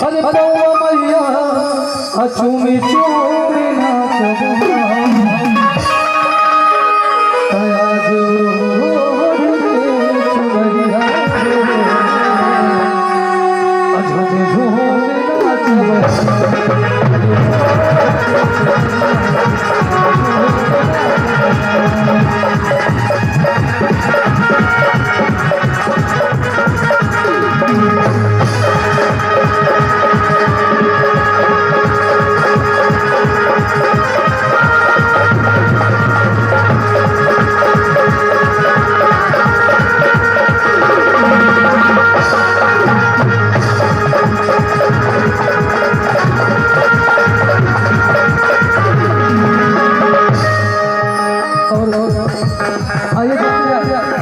अरे पौवा मैया अचूमी चूमी नाचब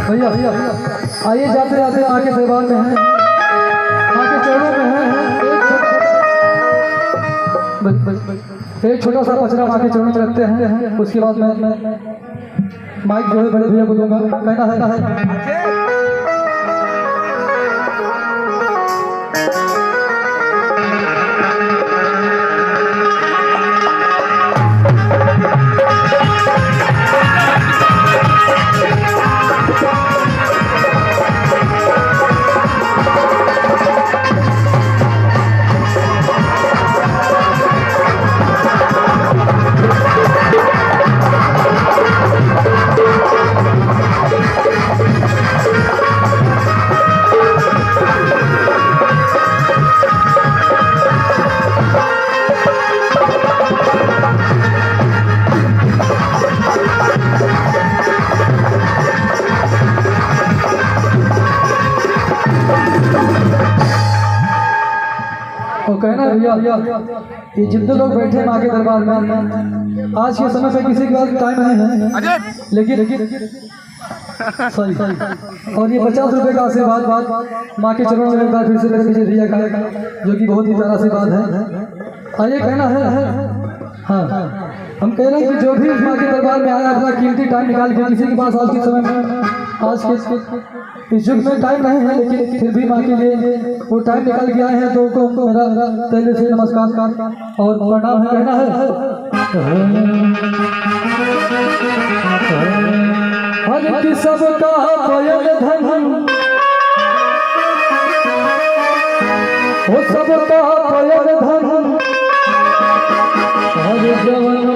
भैया भैया आइए जाते जाते माँ के दरबार में हैं, माँ के चरणों में हैं। एक छोटा सा पचरा माँ के चरणों में रखते हैं। उसके बाद मैं माइक जो है बड़े भैया को दूंगा। कहना है कहना भैया ये जितने लोग बैठे माँ के दरबार में आज के समय से किसी के पास टाइम नहीं है, लेकिन सॉरी और ये 50 रुपए का आशीर्वाद माँ के चरणों में एक बार फिर से मेरे पीछे दिया का, जो कि बहुत ही प्यारा आशीर्वाद है। आइए कहना है हाँ हम कह रहे हैं कि जो भी माँ के दरबार में आया अपना कीमती टाइम निकाल के, किसी के पास आज के समय में आज के इस युग में टाइम नहीं है, लेकिन फिर भी माँ के लिए वो टाइम निकाल के आए हैं, तो उनको मेरा पहले से नमस्कार और प्रणाम है। कहना है कि सबका पयल धन वो सबका पयल धन जवन